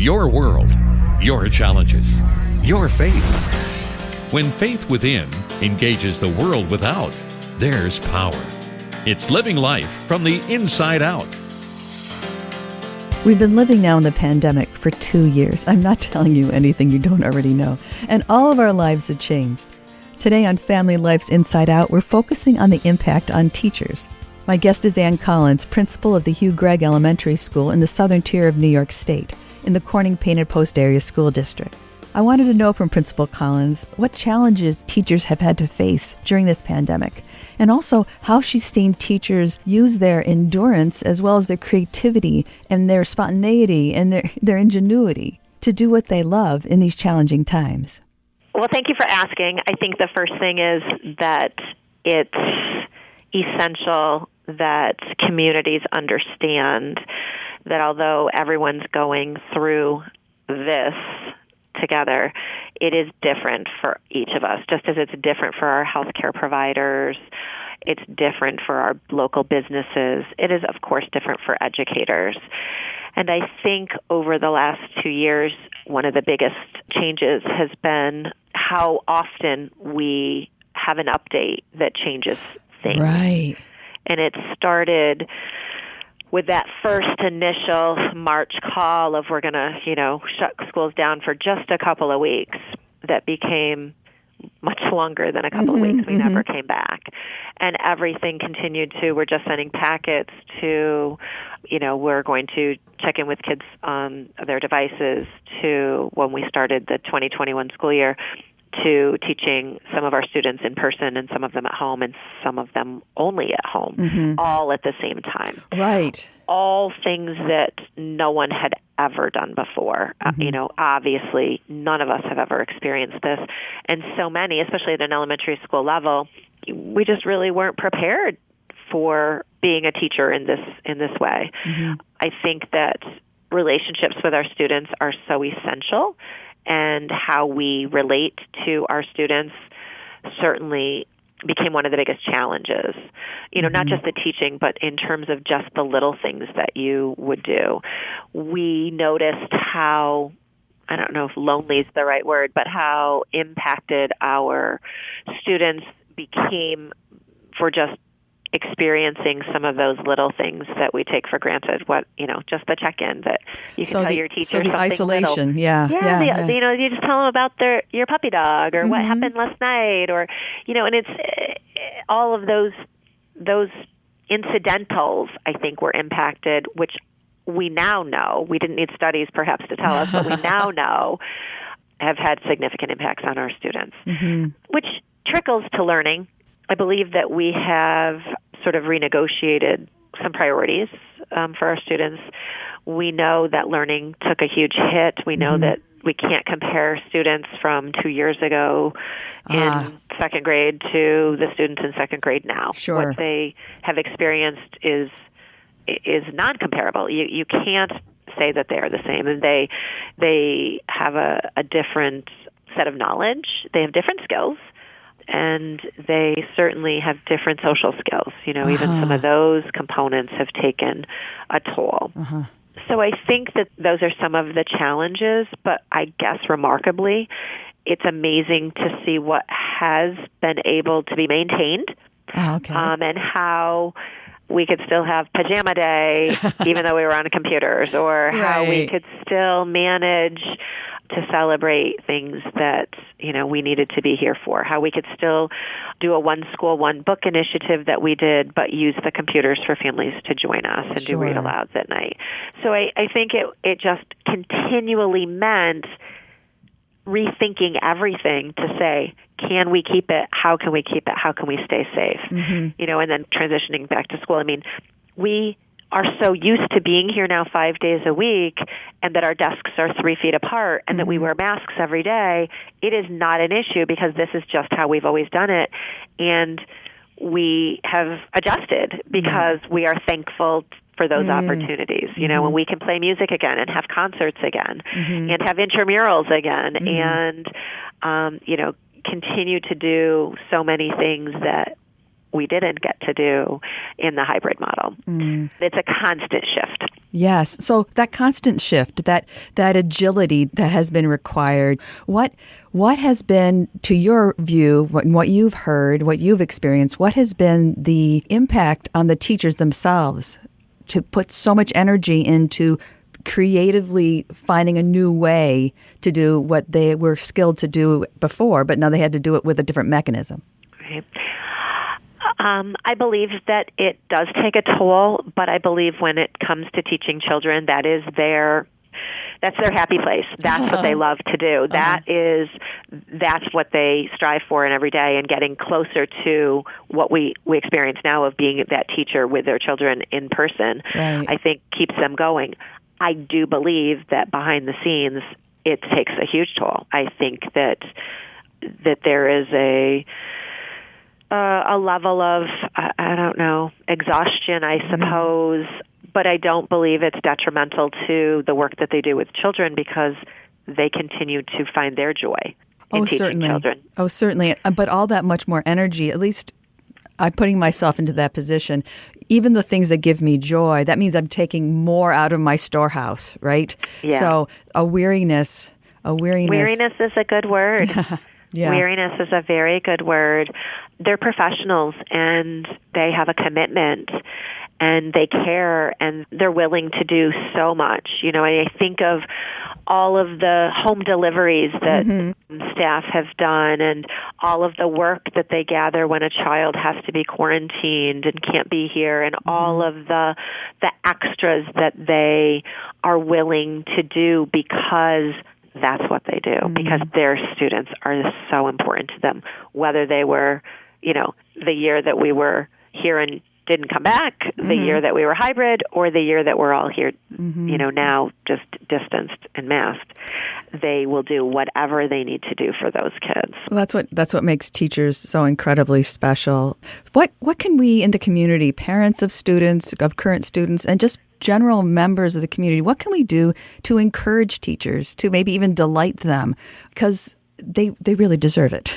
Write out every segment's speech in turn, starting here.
Your world, your challenges, your faith. When faith within engages the world without, there's power. It's living life from the inside out. We've been living now in the pandemic for 2 years. I'm not telling you anything you don't already know. And all of our lives have changed. Today on Family Life's Inside Out, we're focusing on the impact on teachers. My guest is Ann Collins, principal of the Hugh Gregg Elementary School in the southern tier of New York State, in the Corning Painted Post Area School District. I wanted to know from Principal Collins what challenges teachers have had to face during this pandemic, and also how she's seen teachers use their endurance as well as their creativity and their spontaneity and their ingenuity to do what they love in these challenging times. Well, thank you for asking. I think the first thing is that it's essential that communities understand that although everyone's going through this together, it is different for each of us, just as it's different for our healthcare providers, it's different for our local businesses, it is, of course, different for educators. And I think over the last 2 years, one of the biggest changes has been how often we have an update that changes things. Right. And it started with that first initial March call of we're going to, shut schools down for just a couple of weeks, that became much longer than a couple of weeks. We never came back. And everything continued to, we're just sending packets to, we're going to check in with kids on their devices, to when we started the 2021 school year, to teaching some of our students in person and some of them at home and some of them only at home, all at the same time. Right. All things that no one had ever done before. Obviously, none of us have ever experienced this. And so many, especially at an elementary school level, we just really weren't prepared for being a teacher in this way. I think that relationships with our students are so essential, and how we relate to our students certainly became one of the biggest challenges. Not just the teaching, but in terms of just the little things that you would do. We noticed how, I don't know if lonely is the right word, but how impacted our students became for just experiencing some of those little things that we take for granted. Just the check-in that you can tell your teacher so the something isolation, little. Yeah. You just tell them about your puppy dog or what happened last night, or and it's all of those incidentals. I think were impacted, which we now know. We didn't need studies perhaps to tell us, but we now know have had significant impacts on our students, which trickles to learning. I believe that we have sort of renegotiated some priorities for our students. We know that learning took a huge hit. We know that we can't compare students from 2 years ago in second grade to the students in second grade now. Sure. What they have experienced is non-comparable. You can't say that they are the same, and they have a different set of knowledge. They have different skills. And they certainly have different social skills. Even some of those components have taken a toll. So I think that those are some of the challenges, but I guess remarkably, it's amazing to see what has been able to be maintained, and how we could still have pajama day even though we were on computers, or how we could still manage to celebrate things that, we needed to be here for, how we could still do a one school, one book initiative that we did, but use the computers for families to join us and do read alouds at night. So I think it just continually meant rethinking everything to say, can we keep it? How can we keep it? How can we stay safe? And then transitioning back to school. We are so used to being here now 5 days a week, and that our desks are 3 feet apart, and that we wear masks every day. It is not an issue because this is just how we've always done it. And we have adjusted because we are thankful for those opportunities. When we can play music again and have concerts again and have intramurals again and, continue to do so many things that we didn't get to do in the hybrid model. It's a constant shift. Yes. So that constant shift, that agility that has been required, what has been, to your view, what you've heard, what you've experienced, what has been the impact on the teachers themselves to put so much energy into creatively finding a new way to do what they were skilled to do before, but now they had to do it with a different mechanism? Right. I believe that it does take a toll, but I believe when it comes to teaching children, that's their happy place. That's what they love to do. That's what they strive for in every day, and getting closer to what we experience now of being that teacher with their children in person, right, I think keeps them going. I do believe that behind the scenes, it takes a huge toll. I think that there is a level of, I don't know, exhaustion, I suppose, but I don't believe it's detrimental to the work that they do with children, because they continue to find their joy in teaching children. Oh, certainly. But all that much more energy, at least I'm putting myself into that position. Even the things that give me joy, that means I'm taking more out of my storehouse, right? Yeah. So a weariness. Weariness is a good word. Yeah. Weariness is a very good word. They're professionals, and they have a commitment, and they care, and they're willing to do so much. I think of all of the home deliveries that staff have done, and all of the work that they gather when a child has to be quarantined and can't be here, and all of the extras that they are willing to do because that's what they do, because their students are so important to them, whether they were, the year that we were here and didn't come back, the year that we were hybrid, or the year that we're all here, now just distanced and masked. They will do whatever they need to do for those kids. Well, that's what makes teachers so incredibly special. What can we in the community, parents of students, of current students, and just general members of the community, what can we do to encourage teachers, to maybe even delight them? Because they really deserve it.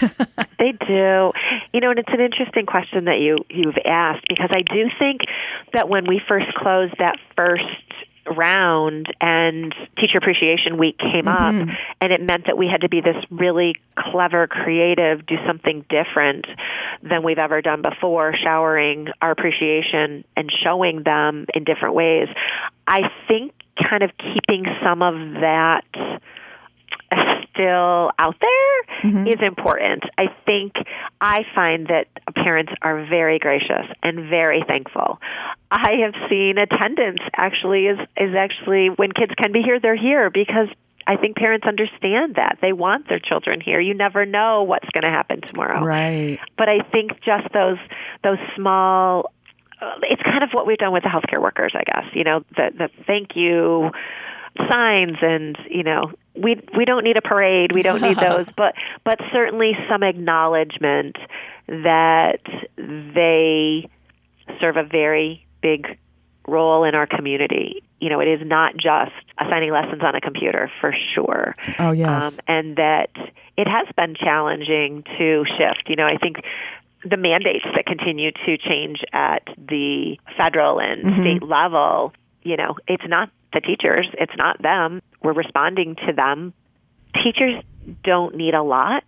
They do. And it's an interesting question that you've asked, because I do think that when we first closed that first round and Teacher Appreciation Week came up, and it meant that we had to be this really clever, creative, do something different than we've ever done before, showering our appreciation and showing them in different ways. I think kind of keeping some of that still out there is important. I find that parents are very gracious and very thankful. I have seen attendance actually is actually, when kids can be here, they're here, because I think parents understand that. They want their children here. You never know what's going to happen tomorrow. Right. But I think just those small, it's kind of what we've done with the healthcare workers, I guess. The thank you signs, and we don't need a parade, we don't need those, but certainly some acknowledgement that they serve a very big role in our community. It is not just assigning lessons on a computer, for sure. Oh, yes. And that it has been challenging to shift. I think the mandates that continue to change at the federal and state level, it's not the teachers, it's not them. We're responding to them. Teachers don't need a lot,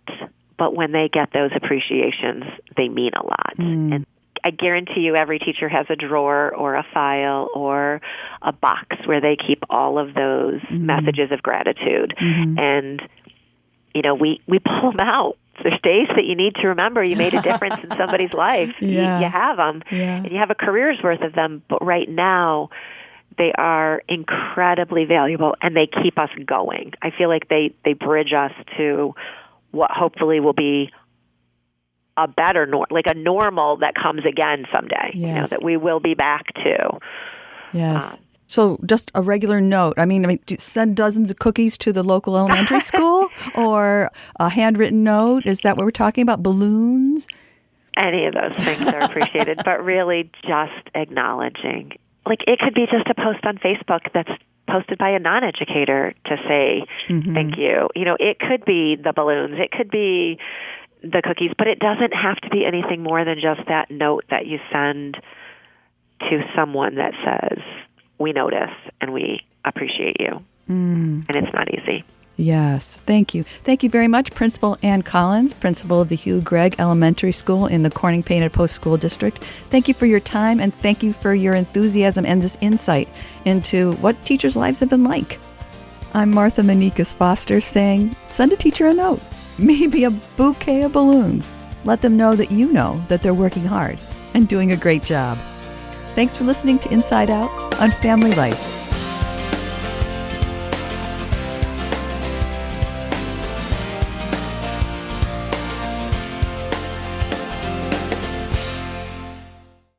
but when they get those appreciations, they mean a lot. And I guarantee you every teacher has a drawer or a file or a box where they keep all of those messages of gratitude. And, we pull them out. There's days that you need to remember you made a difference in somebody's life. Yeah. You have them, and you have a career's worth of them. But right now, they are incredibly valuable, and they keep us going. I feel like they bridge us to what hopefully will be a better, like a normal that comes again someday, Yes. that we will be back to. Yes. So just a regular note. I mean, send dozens of cookies to the local elementary school, or a handwritten note. Is that what we're talking about? Balloons? Any of those things are appreciated, but really just acknowledging. Like, it could be just a post on Facebook that's posted by a non-educator to say thank you. It could be the balloons. It could be the cookies, but it doesn't have to be anything more than just that note that you send to someone that says, we notice and we appreciate you. And it's not easy. Yes. Thank you. Thank you very much, Principal Ann Collins, Principal of the Hugh Gregg Elementary School in the Corning Painted Post School District. Thank you for your time, and thank you for your enthusiasm and this insight into what teachers' lives have been like. I'm Martha Manikas Foster saying, send a teacher a note, maybe a bouquet of balloons. Let them know that they're working hard and doing a great job. Thanks for listening to Inside Out on Family Life.